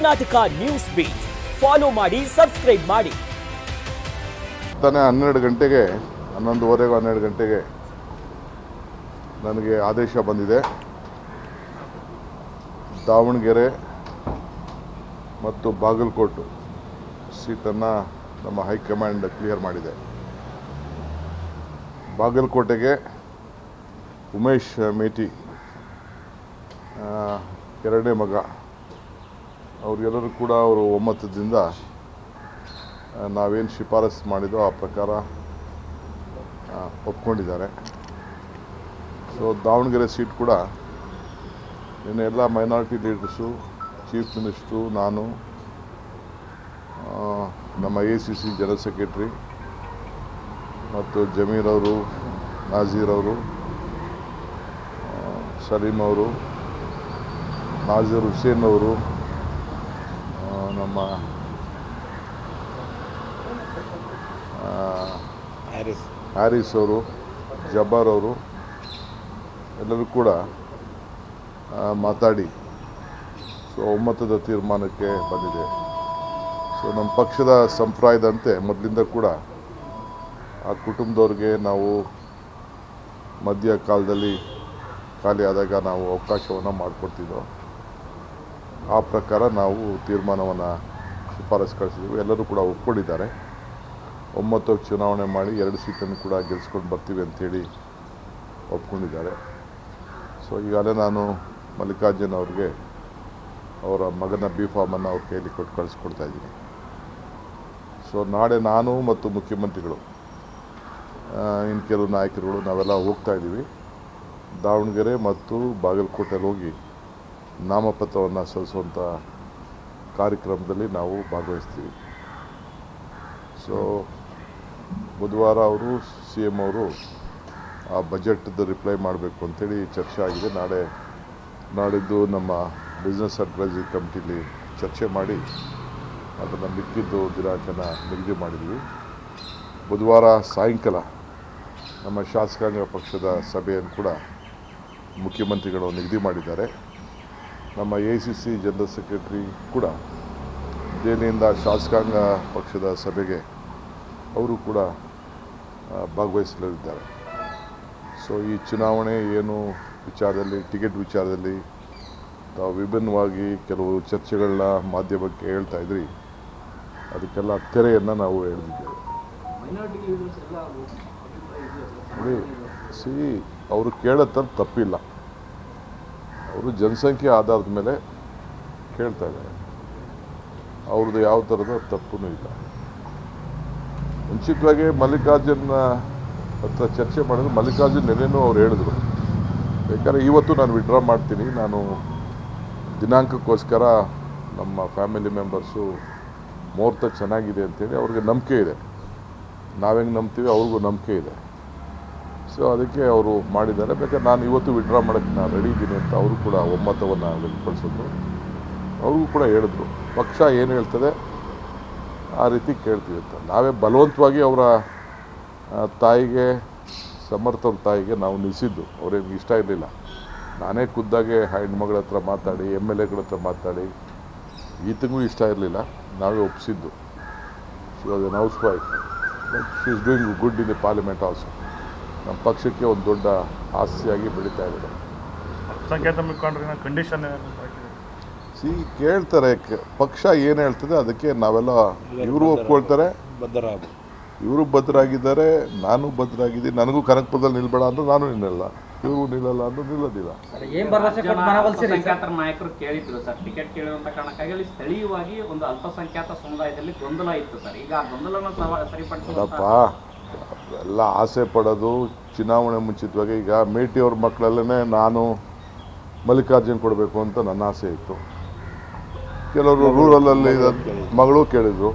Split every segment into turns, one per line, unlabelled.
Karnataka news beet follow ಮಾಡಿ, subscribe ಮಾಡಿ.
ತಾನೇ 12 ಗಂಟೆಗೆ 11:15 12 ಗಂಟೆಗೆ ನನಗೆ ಆದೇಶ ಬಂದಿದೆ. ದಾವಣಗೆರೆ ಮತ್ತು ಬಾಗಲಕೋಟೆ ಸೀಟನ್ನು ನಮ್ಮ ಹೈಕಮಾಂಡ್ ಕ್ಲಿಯರ್ ಮಾಡಿದೆ. ಬಾಗಲಕೋಟೆಗೆ ಉಮೇಶ್ ಮೇಟಿ ಎರಡನೇ ಮಗ, ಅವ್ರಿಗೆಲ್ಲರೂ ಕೂಡ ಅವರು ಒಮ್ಮತದಿಂದ ನಾವೇನು ಶಿಫಾರಸು ಮಾಡಿದೋ ಆ ಪ್ರಕಾರ ಒಪ್ಕೊಂಡಿದ್ದಾರೆ. ಸೊ ದಾವಣಗೆರೆ ಸೀಟ್ ಕೂಡ ನಿನ್ನೆ ಎಲ್ಲ ಮೈನಾರಿಟಿ ಲೀಡರ್ಸು, ಚೀಫ್ ಮಿನಿಸ್ಟ್ರು, ನಾನು, ನಮ್ಮ ACC ಜನರಲ್ ಸೆಕ್ರೆಟ್ರಿ ಮತ್ತು ಜಮೀರ್ ಅವರು, ನಾಜೀರ್ ಅವರು, ಸಲೀಂ ಅವರು, ನಾಜೀರ್ ಹುಸೇನ್ ಅವರು, ನಮ್ಮ ಹ್ಯಾರಿಸ್ ಅವರು, ಜಬ್ಬಾರ್ ಅವರು ಎಲ್ಲರೂ ಕೂಡ ಮಾತಾಡಿ ಸೊ ಒಮ್ಮತದ ತೀರ್ಮಾನಕ್ಕೆ ಬಂದಿದೆ. ಸೊ ನಮ್ಮ ಪಕ್ಷದ ಸಂಪ್ರದಾಯದಂತೆ ಮೊದಲಿಂದ ಕೂಡ ಆ ಕುಟುಂಬದವ್ರಿಗೆ ನಾವು ಮಧ್ಯ ಕಾಲದಲ್ಲಿ ಖಾಲಿ ಆದಾಗ ನಾವು ಅವಕಾಶವನ್ನು ಮಾಡಿಕೊಡ್ತಿದ್ದೋ ಆ ಪ್ರಕಾರ ನಾವು ತೀರ್ಮಾನವನ್ನು ಶಿಫಾರಸು ಕಳಿಸಿದ್ದೀವಿ. ಎಲ್ಲರೂ ಕೂಡ ಒಪ್ಕೊಂಡಿದ್ದಾರೆ. ಒಮ್ಮತಕ್ಕೆ ಚುನಾವಣೆ ಮಾಡಿ 2 ಸೀಟನ್ನು ಕೂಡ ಗೆಲ್ಸ್ಕೊಂಡು ಬರ್ತೀವಿ ಅಂಥೇಳಿ ಒಪ್ಕೊಂಡಿದ್ದಾರೆ. ಸೊ ಈಗಾಗಲೇ ನಾನು ಮಲ್ಲಿಕಾರ್ಜುನ್ ಅವ್ರಿಗೆ ಅವರ ಮಗನ B.Pharm ಅವ್ರ ಕೈಯಲ್ಲಿ ಕೊಟ್ಟು ಕಳಿಸ್ಕೊಡ್ತಾ ಇದ್ದೀನಿ. ಸೊ ನಾಳೆ ನಾನು ಮತ್ತು ಮುಖ್ಯಮಂತ್ರಿಗಳು, ಇನ್ನು ಕೆಲವು ನಾಯಕರುಗಳು ನಾವೆಲ್ಲ ಹೋಗ್ತಾ ಇದ್ದೀವಿ. ದಾವಣಗೆರೆ ಮತ್ತು ಬಾಗಲಕೋಟೆಯಲ್ಲಿ ಹೋಗಿ ನಾಮಪತ್ರವನ್ನು ಸಲ್ಲಿಸುವಂಥ ಕಾರ್ಯಕ್ರಮದಲ್ಲಿ ನಾವು ಭಾಗವಹಿಸ್ತೀವಿ. ಸೊ ಬುಧವಾರ ಅವರು CM ಅವರು ಆ ಬಜೆಟ್ದು ರಿಪ್ಲೈ ಮಾಡಬೇಕು ಅಂಥೇಳಿ ಚರ್ಚೆ ಆಗಿದೆ. ನಾಡಿದ್ದು ನಮ್ಮ ಬಿಸ್ನೆಸ್ ಅಡ್ವೈಸರಿ ಕಮಿಟಿಲಿ ಚರ್ಚೆ ಮಾಡಿ ಅದನ್ನು ಮಿಕ್ಕಿದ್ದು ದಿನಾಂಕನ ನಿಗದಿ ಮಾಡಿದ್ವಿ. ಬುಧವಾರ ಸಾಯಂಕಾಲ ನಮ್ಮ ಶಾಸಕಾಂಗ ಪಕ್ಷದ ಸಭೆಯನ್ನು ಕೂಡ ಮುಖ್ಯಮಂತ್ರಿಗಳು ನಿಗದಿ ಮಾಡಿದ್ದಾರೆ. ನಮ್ಮ ACC ಜನರಲ್ ಸೆಕ್ರೆಟರಿ ಕೂಡ ದೆಹಲಿಯಿಂದ ಶಾಸಕಾಂಗ ಪಕ್ಷದ ಸಭೆಗೆ ಅವರು ಕೂಡ ಭಾಗವಹಿಸಲಿದ್ದಾರೆ. ಸೊ ಈ ಚುನಾವಣೆ ಏನು ವಿಚಾರದಲ್ಲಿ, ಟಿಕೆಟ್ ವಿಚಾರದಲ್ಲಿ ತಾವು ವಿಭಿನ್ನವಾಗಿ ಕೆಲವು ಚರ್ಚೆಗಳನ್ನ ಮಾಧ್ಯಮಕ್ಕೆ ಹೇಳ್ತಾ ಇದ್ರಿ, ಅದಕ್ಕೆಲ್ಲ ತೆರೆಯನ್ನು ನಾವು ಎಳೆದಿದ್ದೇವೆ. ಅವರು ಕೇಳೋದ್ರಲ್ಲಿ ತಪ್ಪಿಲ್ಲ. ಅವರು ಜನಸಂಖ್ಯೆ ಆಧಾರದ ಮೇಲೆ ಕೇಳ್ತಾ ಇದ್ದಾರೆ. ಅವ್ರದ್ದು ಯಾವ ಥರದ ತಪ್ಪೂ ಇಲ್ಲ. ಮುಂಚಿತವಾಗಿ ಮಲ್ಲಿಕಾರ್ಜುನ್ ಹತ್ರ ಚರ್ಚೆ ಮಾಡಿದ್ರು. ಮಲ್ಲಿಕಾರ್ಜುನ್ ನೆನೆನೂ ಅವ್ರು ಹೇಳಿದ್ರು, ಬೇಕಾದ್ರೆ ಇವತ್ತು ನಾನು ವಿಡ್ರಾ ಮಾಡ್ತೀನಿ, ನಾನು ದಿನಾಂಕಕ್ಕೋಸ್ಕರ ನಮ್ಮ ಫ್ಯಾಮಿಲಿ ಮೆಂಬರ್ಸು ಮುಹೂರ್ತ ಚೆನ್ನಾಗಿದೆ ಅಂತೇಳಿ ಅವ್ರಿಗೆ ನಂಬಿಕೆ ಇದೆ. ನಾವೆಂಗೆ ನಂಬ್ತೀವಿ ಅವ್ರಿಗೂ ನಂಬಿಕೆ ಇದೆ. ಸೊ ಅದಕ್ಕೆ ಅವರು ಮಾಡಿದ್ದಾರೆ. ಬೇಕಾದ್ರೆ ನಾನು ಇವತ್ತು ವಿಡ್ರಾ ಮಾಡೋಕ್ಕೆ ನಾನು ರೆಡಿ ಇದ್ದೀನಿ ಅಂತ ಅವರು ಕೂಡ ಒಮ್ಮತವನ್ನು ವ್ಯಕ್ತಪಡಿಸಿದ್ರು. ಅವ್ರಿಗೂ ಕೂಡ ಹೇಳಿದ್ರು, ಪಕ್ಷ ಏನು ಹೇಳ್ತದೆ ಆ ರೀತಿ ಕೇಳ್ತೀವಿ ಅಂತ. ನಾವೇ ಬಲವಂತವಾಗಿ ಅವರ ತಾಯಿಗೆ, ಸಮರ್ಥವ್ರ ತಾಯಿಗೆ ನಾವು ನಿಲ್ಲಿಸಿದ್ದು. ಅವ್ರೇನು ಇಷ್ಟ ಇರಲಿಲ್ಲ. ನಾನೇ ಖುದ್ದಾಗೆ ಹೆಣ್ಮಗಳ ಹತ್ರ ಮಾತಾಡಿ, MLAಗಳ ಹತ್ರ ಮಾತಾಡಿ, ಈತನಿಗೂ ಇಷ್ಟ ಇರಲಿಲ್ಲ, ನಾವೇ ಒಪ್ಪಿಸಿದ್ದು. She was an housewife, but she is doing good in the parliament also. ನಮ್ಮ ಪಕ್ಷಕ್ಕೆ ಒಂದು ದೊಡ್ಡ ಆಸ್ತಿಯಾಗಿ ಬೆಳೀತಾ ಇದ್ದಾರೆ. ಕೇಳ್ತಾರೆ, ಪಕ್ಷ ಏನು ಹೇಳ್ತದೆ ಅದಕ್ಕೆ ನಾವೆಲ್ಲ, ಇವರು ಒಪ್ಕೊಳ್ತಾರೆ, ಇವರು ಬದ್ಧರಾಗಿದ್ದಾರೆ, ನಾನು ಬದ್ಧರಾಗಿದ್ದೀನಿ. ನನಗೂ ಕನಕಪುರದಲ್ಲಿ ನಿಲ್ಬೇಡ ಅಂದ್ರೆ ನಾನು ನಿಲ್ಲಲ್ಲ, ಇವರು ನಿಲ್ಲಲ್ಲ ಅಂದ್ರೆ ನಿಲ್ಲೋದಿಲ್ಲ.
ನಾಯಕರು ಕೇಳಿದ್ರು ಸರ್, ಟಿಕೆಟ್ ಕೇಳುವಂತ ಕಾರಣಕ್ಕಾಗಿ ಸ್ಥಳೀಯವಾಗಿ ಒಂದು ಅಲ್ಪಸಂಖ್ಯಾತ ಸಮುದಾಯದಲ್ಲಿ ಗೊಂದಲ ಇತ್ತು ಸರ್. ಈಗ ಗೊಂದಲನ ಸರಿಪಡಿಸೋದಪ್ಪ
ಎಲ್ಲ ಆಸೆ ಪಡೋದು ಚುನಾವಣೆ ಮುಂಚಿತವಾಗಿ. ಈಗ ಮೇಟಿ ಅವ್ರ ಮಕ್ಕಳಲ್ಲೇ ನಾನು ಮಲ್ಲಿಕಾರ್ಜುನ್ ಕೊಡಬೇಕು ಅಂತ ನನ್ನ ಆಸೆ ಇತ್ತು. ಕೆಲವರು ರೂರಲಲ್ಲಿ ಮಗಳು ಕೇಳಿದರು,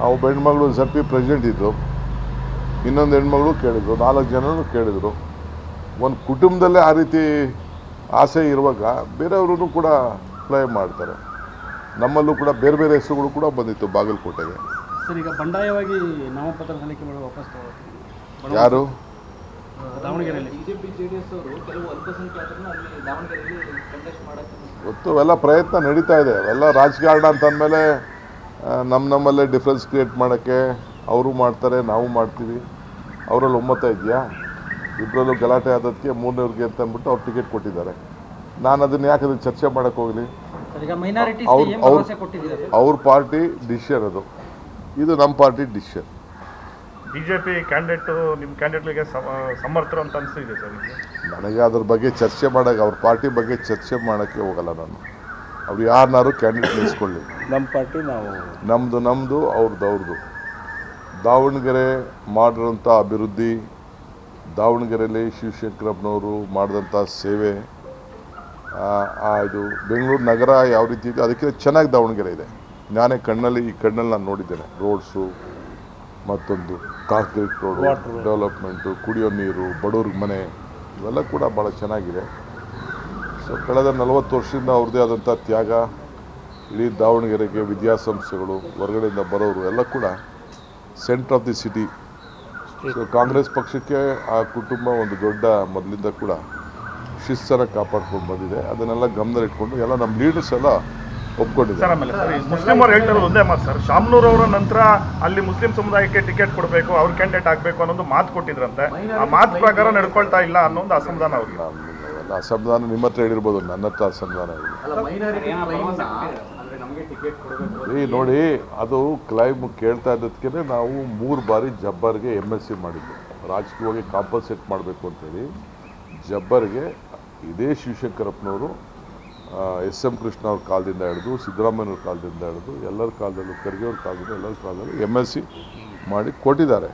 ಆ ಒಬ್ಬ ಹೆಣ್ಮಗಳು ಸರ್ತಿ ಪ್ರೆಸಿಡೆಂಟ್ ಇದ್ದರು, ಇನ್ನೊಂದು ಹೆಣ್ಮಗಳು ಕೇಳಿದರು, 4 ಜನರು ಕೇಳಿದರು. ಒಂದು ಕುಟುಂಬದಲ್ಲೇ ಆ ರೀತಿ ಆಸೆ ಇರುವಾಗ ಬೇರೆಯವರು ಕೂಡ ಅಪ್ಲೈ ಮಾಡ್ತಾರೆ. ನಮ್ಮಲ್ಲೂ ಕೂಡ ಬೇರೆ ಬೇರೆ ಹೆಸರುಗಳು ಕೂಡ ಬಂದಿತ್ತು ಬಾಗಲಕೋಟೆಗೆ.
ಸರ್, ಈಗ ಬಂಡಾಯವಾಗಿ ನಾಮಪತ್ರ ಸಲ್ಲಿಕೆ ಮಾಡಿ ವಾಪಸ್ ತಗೊಳ್ತೀವಿ.
ಯಾರು?
ದಾವಣಗೆರೆಯಲ್ಲಿ
ಬಿಜೆಪಿ ಜೆಡಿಎಸ್ ಅವರು ಕೆಲವು ಅಲ್ಪಸಂಖ್ಯಾತರನ್ನ ಅಲ್ಲಿ ದಾವಣಗೆರೆಯಲ್ಲಿ ಕಂಟೆಸ್ಟ್ ಮಾಡಕ್ಕೆ
ಗೊತ್ತು ಅವೆಲ್ಲ ಪ್ರಯತ್ನ ನಡೀತಾ ಇದೆ. ಅವೆಲ್ಲ ರಾಜಕಾರಣ ಅಂತಂದಮೇಲೆ ನಮ್ಮಲ್ಲೇ ಡಿಫ್ರೆನ್ಸ್ ಕ್ರಿಯೇಟ್ ಮಾಡೋಕ್ಕೆ ಅವರು ಮಾಡ್ತಾರೆ, ನಾವು ಮಾಡ್ತೀವಿ. ಅವರಲ್ಲಿ ಒಮ್ಮತ ಇದೆಯಾ? ಇಬ್ಬರಲ್ಲೂ ಗಲಾಟೆ ಆದದಕ್ಕೆ ಮೂರನೇವ್ರಿಗೆ ಅಂತ ಅಂದ್ಬಿಟ್ಟು ಅವ್ರು ಟಿಕೆಟ್ ಕೊಟ್ಟಿದ್ದಾರೆ. ನಾನು ಅದನ್ನು ಯಾಕೆ ಅದನ್ನು ಚರ್ಚೆ ಮಾಡೋಕ್ಕೆ ಹೋಗಲಿ? ಅವ್ರ ಪಾರ್ಟಿ ಡಿಸಿಷನ್ ಅದು, ಇದು ನಮ್ಮ ಪಾರ್ಟಿ ಡಿಸಿಷನ್.
ಬಿಜೆಪಿ ಕ್ಯಾಂಡಿಡೇಟು ನಿಮ್ಮ ಕ್ಯಾಂಡಿಡೇಟ್ಗೆ ಸಮರ್ಥರು ಅಂತ ಅನಿಸ್ತಿದೆ ಸರ್.
ನನಗೆ ಅದ್ರ ಬಗ್ಗೆ ಚರ್ಚೆ ಮಾಡೋಕ್ಕೆ, ಅವ್ರ ಪಾರ್ಟಿ ಬಗ್ಗೆ ಚರ್ಚೆ ಮಾಡೋಕ್ಕೆ ಹೋಗಲ್ಲ ನಾನು. ಅವ್ರು ಯಾರನ್ನಾರು ಕ್ಯಾಂಡಿಡೇಟ್ ನಿಲ್ಲಿಸ್ಕೊಳ್ಳಿ.
ನಮ್ಮ ಪಾರ್ಟಿ ನಾವು
ನಮ್ಮದು ಅವ್ರದ್ದು. ದಾವಣಗೆರೆ ಮಾಡಿರೋಂಥ ಅಭಿವೃದ್ಧಿ, ದಾವಣಗೆರೆಯಲ್ಲಿ ಶಿವಶಂಕರಪ್ಪನವರು ಮಾಡಿದಂಥ ಸೇವೆ, ಇದು ಬೆಂಗಳೂರು ನಗರ ಯಾವ ರೀತಿ ಇದೆ ಅದಕ್ಕಿಂತ ಚೆನ್ನಾಗಿ ದಾವಣಗೆರೆ ಇದೆ. ನಾನೇ ಈ ಕಣ್ಣಲ್ಲಿ ನಾನು ನೋಡಿದ್ದೇನೆ. ರೋಡ್ಸು, ಮತ್ತೊಂದು ಕಾಂಕ್ರೀಟ್ ರೋಡು, ಡೆವಲಪ್ಮೆಂಟು, ಕುಡಿಯೋ ನೀರು, ಬಡವ್ರಿಗೆ ಮನೆ, ಇವೆಲ್ಲ ಕೂಡ ಭಾಳ ಚೆನ್ನಾಗಿದೆ. ಸೊ ಕಳೆದ 40 ವರ್ಷದಿಂದ ಅವ್ರದ್ದೇ ಆದಂಥ ತ್ಯಾಗ, ಇಡೀ ದಾವಣಗೆರೆಗೆ ವಿದ್ಯಾಸಂಸ್ಥೆಗಳು, ಹೊರಗಡೆಯಿಂದ ಬರೋರು ಎಲ್ಲ ಕೂಡ centre of the city. So Congress ಪಕ್ಷಕ್ಕೆ ಆ ಕುಟುಂಬ ಒಂದು ದೊಡ್ಡ ಮೊದಲಿಂದ ಕೂಡ ಶಿಸ್ತನ್ನು ಕಾಪಾಡ್ಕೊಂಡು ಬಂದಿದೆ. ಅದನ್ನೆಲ್ಲ ಗಮನದಲ್ಲಿಟ್ಕೊಂಡು ಎಲ್ಲ ನಮ್ಮ ಲೀಡರ್ಸ್ ಎಲ್ಲ ಒಪ್ಕೊಂಡಿದ್ದಾರೆ.
ಸರ್ ಆಮೇಲೆ ಸರ್ ಮುಸ್ಲಿಂ ಅವ್ರು ಹೇಳ್ತಾರೋದು ಒಂದೇ ಮಾತು ಸರ್, ಶಾಮ್ನೂರವರ ನಂತರ ಅಲ್ಲಿ ಮುಸ್ಲಿಂ ಸಮುದಾಯಕ್ಕೆ ಟಿಕೆಟ್ ಕೊಡಬೇಕು, ಅವ್ರ ಕ್ಯಾಂಡಿಡೇಟ್ ಆಗಬೇಕು ಅನ್ನೋದು ಮಾತು ಕೊಟ್ಟಿದ್ರಂತೆ. ಆ ಮಾತು ಪ್ರಕಾರ ನಡ್ಕೊಳ್ತಾ ಇಲ್ಲ ಅನ್ನೋ ಒಂದು ಅಸಮಾಧಾನ ಅವ್ರಿಗೆ.
ಎಲ್ಲ ಅಸಮಾಧಾನ ನಿಮ್ಮ ಹತ್ರ ಹೇಳಿರ್ಬೋದು, ನನ್ನ ಹತ್ರ ಅಸಮಾಧಾನ ಇಲ್ಲ. ನೋಡಿ, ಅದು ಕ್ಲೈಮ್ ಕೇಳ್ತಾ ಇದ್ದದಕ್ಕೆ ನಾವು 3 ಬಾರಿ ಜಬ್ಬರ್ಗೆ MSc ಮಾಡಿದ್ದು. ರಾಜಕೀಯವಾಗಿ ಕಾಂಪನ್ಸೇಟ್ ಮಾಡಬೇಕು ಅಂತೇಳಿ ಜಬ್ಬರ್ಗೆ ಇದೇ ಶಿವಶಂಕರಪ್ಪನವರು SM ಕೃಷ್ಣ ಅವ್ರ ಕಾಲದಿಂದ ಹಿಡಿದು, ಸಿದ್ದರಾಮಯ್ಯವ್ರ ಕಾಲದಿಂದ ಹಿಡಿದು, ಎಲ್ಲರ ಕಾಲದಲ್ಲೂ, ಖರ್ಗೆ ಅವ್ರ ಕಾಲದಿಂದ ಎಲ್ಲರ ಕಾಲದಲ್ಲೂ MSc ಮಾಡಿ ಕೊಟ್ಟಿದ್ದಾರೆ.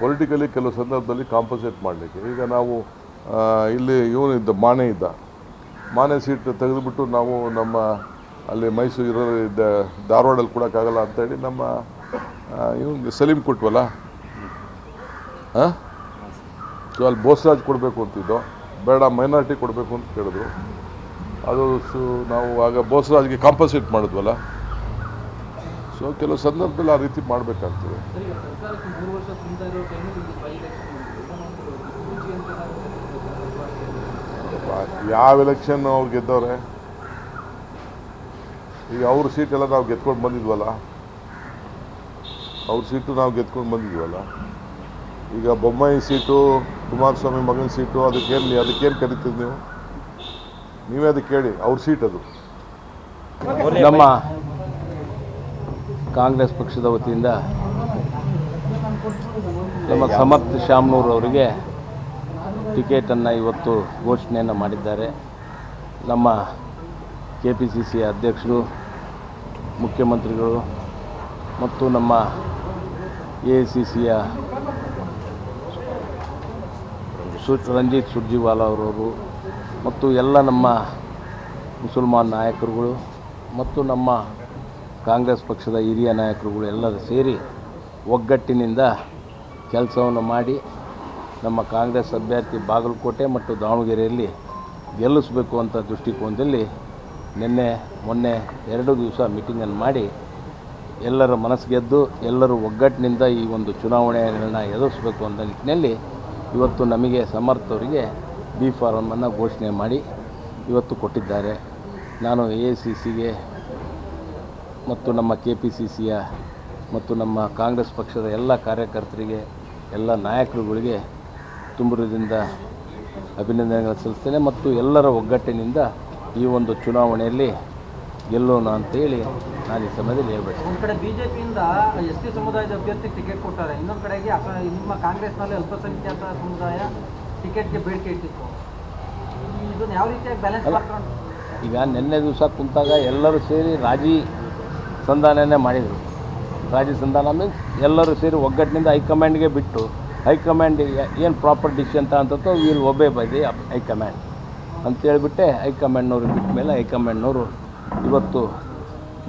ಪೊಲಿಟಿಕಲಿ ಕೆಲವು ಸಂದರ್ಭದಲ್ಲಿ ಕಾಂಪನ್ಸೇಟ್ ಮಾಡಲಿಕ್ಕೆ. ಈಗ ನಾವು ಇಲ್ಲಿ ಇವನಿದ್ದ ಮಾನೆ ಸೀಟ್ ತೆಗೆದುಬಿಟ್ಟು ನಾವು ನಮ್ಮ ಅಲ್ಲಿ ಮೈಸೂರು ಧಾರವಾಡಲ್ಲಿ ಕೊಡೋಕ್ಕಾಗಲ್ಲ ಅಂತೇಳಿ ನಮ್ಮ ಇವನಿಗೆ ಸಲೀಂ ಕೊಟ್ವಲ್ಲ, ಸೊ ಅಲ್ಲಿ ಬೋಸರಾಜ್ ಕೊಡಬೇಕು ಅಂತಿದ್ದೋ, ಬೇಡ ಮೈನಾರಿಟಿ ಕೊಡಬೇಕು ಅಂತ ಕೇಳಿದ್ರು. ಅದು ನಾವು ಆಗ ಬೋಸರಾಜ್ಗೆ ಕಾಂಪನ್ಸೇಟ್ ಮಾಡಿದ್ವಲ್ಲ. ಸೊ ಕೆಲವು ಸಂದರ್ಭದಲ್ಲಿ ಆ ರೀತಿ ಮಾಡಬೇಕಾಗ್ತದೆ. ಯಾವ ಎಲೆಕ್ಷನ್ ಅವ್ರು ಗೆದ್ದವ್ರೆ? ಈಗ ಅವ್ರ ಸೀಟೆಲ್ಲ ನಾವು ಗೆದ್ಕೊಂಡು ಬಂದಿದ್ವಲ್ಲ, ಅವ್ರ ಸೀಟು ನಾವು ಗೆದ್ಕೊಂಡು ಬಂದಿದ್ವಲ್ಲ. ಈಗ ಬೊಮ್ಮಾಯಿ ಸೀಟು, ಕುಮಾರಸ್ವಾಮಿ ಮಗನ ಸೀಟು, ಅದಕ್ಕೇನು ಕರಿತೀರಿ ನೀವು? ನೀವೇ ಅದಕ್ಕೆ ಕೇಳಿ, ಅವ್ರ ಸೀಟ್ ಅದು.
ನಮ್ಮ ಕಾಂಗ್ರೆಸ್ ಪಕ್ಷದ ವತಿಯಿಂದ ನಮ್ಮ ಸಮರ್ಥ ಶಾಮ್ನೂರ್ ಅವರಿಗೆ ಟಿಕೆಟನ್ನು ಇವತ್ತು ಘೋಷಣೆಯನ್ನು ಮಾಡಿದ್ದಾರೆ. ನಮ್ಮ KPCC ಅಧ್ಯಕ್ಷರು, ಮುಖ್ಯಮಂತ್ರಿಗಳು ಮತ್ತು ನಮ್ಮ AICCಯ ರಂಜಿತ್ ಸುರ್ಜಿವಾಲಾ ಅವರವರು ಮತ್ತು ಎಲ್ಲ ನಮ್ಮ ಮುಸಲ್ಮಾನ್ ನಾಯಕರುಗಳು ಮತ್ತು ನಮ್ಮ ಕಾಂಗ್ರೆಸ್ ಪಕ್ಷದ ಹಿರಿಯ ನಾಯಕರುಗಳು ಎಲ್ಲರೂ ಸೇರಿ ಒಗ್ಗಟ್ಟಿನಿಂದ ಕೆಲಸವನ್ನು ಮಾಡಿ ನಮ್ಮ ಕಾಂಗ್ರೆಸ್ ಅಭ್ಯರ್ಥಿ ಬಾಗಲಕೋಟೆ ಮತ್ತು ದಾವಣಗೆರೆಯಲ್ಲಿ ಗೆಲ್ಲಿಸಬೇಕು ಅಂತ ದೃಷ್ಟಿಕೋನದಲ್ಲಿ ಮೊನ್ನೆ 2 ದಿವಸ ಮೀಟಿಂಗನ್ನು ಮಾಡಿ ಎಲ್ಲರ ಮನಸ್ಸು ಗೆದ್ದು ಎಲ್ಲರೂ ಒಗ್ಗಟ್ಟಿನಿಂದ ಈ ಒಂದು ಚುನಾವಣೆಗಳನ್ನ ಎದುರಿಸಬೇಕು ಅನ್ನೋ ನಿಟ್ಟಿನಲ್ಲಿ ಇವತ್ತು ನಮಗೆ ಸಮರ್ಥವರಿಗೆ B ಫಾರಮನ್ನು ಘೋಷಣೆ ಮಾಡಿ ಇವತ್ತು ಕೊಟ್ಟಿದ್ದಾರೆ. ನಾನು AICCಗೆ ಮತ್ತು ನಮ್ಮ KPCCಯ ಮತ್ತು ನಮ್ಮ ಕಾಂಗ್ರೆಸ್ ಪಕ್ಷದ ಎಲ್ಲ ಕಾರ್ಯಕರ್ತರಿಗೆ, ಎಲ್ಲ ನಾಯಕರುಗಳಿಗೆ ತುಂಬುರದಿಂದ ಅಭಿನಂದನೆಗಳು ಸಲ್ಲಿಸ್ತೇನೆ ಮತ್ತು ಎಲ್ಲರ ಒಗ್ಗಟ್ಟಿನಿಂದ ಈ ಒಂದು ಚುನಾವಣೆಯಲ್ಲಿ ಗೆಲ್ಲೋಣ ಅಂತೇಳಿ ನಾನು ಈ ಸಮಯದಲ್ಲಿ ಹೇಳ್ಬೇಕು.
ಒಂದು ಕಡೆ ಬಿಜೆಪಿಯಿಂದ ST ಸಮುದಾಯದ ಅಭ್ಯರ್ಥಿಗೆ ಟಿಕೆಟ್ ಕೊಟ್ಟಾರೆ, ಇನ್ನೊಂದು ಕಡೆಗೆ ನಿಮ್ಮ ಕಾಂಗ್ರೆಸ್ನಲ್ಲಿ ಅಲ್ಪಸಂಖ್ಯಾತ ಸಮುದಾಯ ಟಿಕೆಟ್ಗೆ ಬೇಡಿಕೆ ಇಟ್ಟಿತ್ತು. ಇದನ್ನು ಯಾವ ರೀತಿಯಾಗಿ ಬ್ಯಾಲೆನ್ಸ್ ಮಾಡ್ಕೊಂಡು?
ಈಗ ನಿನ್ನೆ ದಿವಸ ಕುಂತಾಗ ಎಲ್ಲರೂ ಸೇರಿ ರಾಜಿ ಸಂಧಾನನೇ ಮಾಡಿದರು. ರಾಜಿ ಸಂಧಾನ ಮೀನ್ಸ್ ಎಲ್ಲರೂ ಸೇರಿ ಒಗ್ಗಟ್ಟಿನಿಂದ ಹೈಕಮಾಂಡ್ಗೆ ಬಿಟ್ಟು, ಹೈಕಮಾಂಡ್ ಏನು ಪ್ರಾಪರ್ ಡಿಸಿಷನ್ ಅಂತಂತೋ will obey by the high command ಅಂತೇಳಿಬಿಟ್ಟೆ ಹೈಕಮಾಂಡ್ನವ್ರಿಗೆ ಬಿಟ್ಟ ಮೇಲೆ ಹೈಕಮಾಂಡ್ನವರು ಇವತ್ತು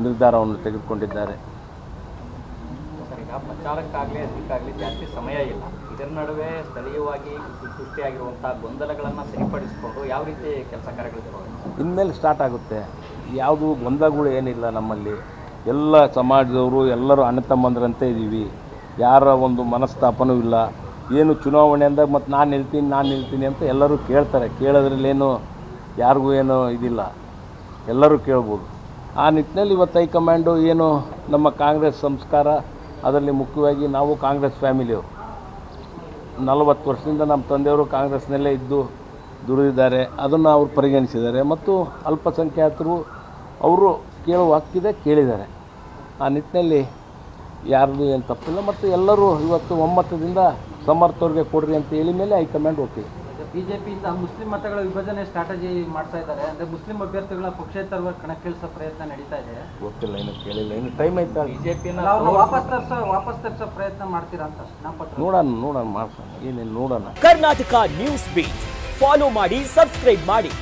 ನಿರ್ಧಾರವನ್ನು ತೆಗೆದುಕೊಂಡಿದ್ದಾರೆ.
ಈಗ ಪ್ರಚಾರಕ್ಕಾಗಲಿ ಅದಕ್ಕಾಗಲಿ ಜಾಸ್ತಿ ಸಮಯ ಇಲ್ಲ. ಇದರ ನಡುವೆ ಸ್ಥಳೀಯವಾಗಿ ಸೃಷ್ಟಿಯಾಗಿರುವಂಥ ಗೊಂದಲಗಳನ್ನು ಸರಿಪಡಿಸಿಕೊಂಡು ಯಾವ ರೀತಿ ಕೆಲಸ ಕಾರ್ಯಗಳು
ಇನ್ಮೇಲೆ ಸ್ಟಾರ್ಟ್ ಆಗುತ್ತೆ. ಯಾವುದು ಗೊಂದಲಗಳು ಏನಿಲ್ಲ. ನಮ್ಮಲ್ಲಿ ಎಲ್ಲ ಸಮಾಜದವರು ಎಲ್ಲರೂ ಅಣ್ಣ ತಮ್ಮಂದ್ರಂತೆ ಇದ್ದೀವಿ. ಯಾರ ಒಂದು ಮನಸ್ತಾಪನೂ ಇಲ್ಲ. ಏನು ಚುನಾವಣೆ ಅಂದಾಗ ಮತ್ತು ನಾನು ನಿಲ್ತೀನಿ ಅಂತ ಎಲ್ಲರೂ ಕೇಳ್ತಾರೆ. ಕೇಳೋದ್ರಲ್ಲೇನು ಯಾರಿಗೂ ಏನೂ ಇದಿಲ್ಲ, ಎಲ್ಲರೂ ಕೇಳ್ಬೋದು. ಆ ನಿಟ್ಟಿನಲ್ಲಿ ಇವತ್ತು ಹೈಕಮಾಂಡು ಏನು ನಮ್ಮ ಕಾಂಗ್ರೆಸ್ ಸಂಸ್ಕಾರ, ಅದರಲ್ಲಿ ಮುಖ್ಯವಾಗಿ ನಾವು ಕಾಂಗ್ರೆಸ್ ಫ್ಯಾಮಿಲಿಯವರು 40 ವರ್ಷದಿಂದ ನಮ್ಮ ತಂದೆಯವರು ಕಾಂಗ್ರೆಸ್ನಲ್ಲೇ ಇದ್ದು ದುಡಿದಿದ್ದಾರೆ. ಅದನ್ನು ಅವರು ಪರಿಗಣಿಸಿದ್ದಾರೆ ಮತ್ತು ಅಲ್ಪಸಂಖ್ಯಾತರು ಅವರು ಕೇಳುವ ಹಕ್ಕಿದೆ, ಕೇಳಿದ್ದಾರೆ. ಆ ನಿಟ್ಟಿನಲ್ಲಿ ಯಾರ್ದು ಏನು ತಪ್ಪಿಲ್ಲ ಮತ್ತು ಎಲ್ಲರೂ ಇವತ್ತು ಒಮ್ಮತದಿಂದ ಸಮರ್ಥವ್ರಿಗೆ ಕೊಡ್ರಿ ಅಂತ ಹೇಳಿ ಮೇಲೆ ಹೈಕಮಾಂಡ್ ಒಪ್ಪಿದೆ.
ಬಿಜೆಪಿಯಿಂದ ಮುಸ್ಲಿಂ ಮತಗಳ ವಿಭಜನೆ ಸ್ಟ್ರಾಟಜಿ ಮಾಡ್ತಾ ಇದ್ದಾರೆ. ಅಂದರೆ ಮುಸ್ಲಿಂ ಅಭ್ಯರ್ಥಿಗಳ ಪಕ್ಷೇತರವಾಗಿ ಕಣಕ್ಕಿಳಿಸೋ ಪ್ರಯತ್ನ ನಡೀತಾ ಇದೆ.
ಗೊತ್ತಿಲ್ಲ, ಇನ್ನೂ ಕೇಳಿಲ್ಲ, ಇನ್ನು ಟೈಮ್ ಆಯ್ತಾ.
ಬಿಜೆಪಿನ
ವಾಪಸ್ ತರಿಸೋ ಪ್ರಯತ್ನ ಮಾಡ್ತೀರಾ ಅಂತ ನಾಮಪತ್ರ
ನೋಡೋಣ ಮಾಡ್ಸೋಣ, ಏನೇನು ನೋಡೋಣ.
ಕರ್ನಾಟಕ ನ್ಯೂಸ್ ಬೀಟ್ ಫಾಲೋ ಮಾಡಿ, ಸಬ್ಸ್ಕ್ರೈಬ್ ಮಾಡಿ.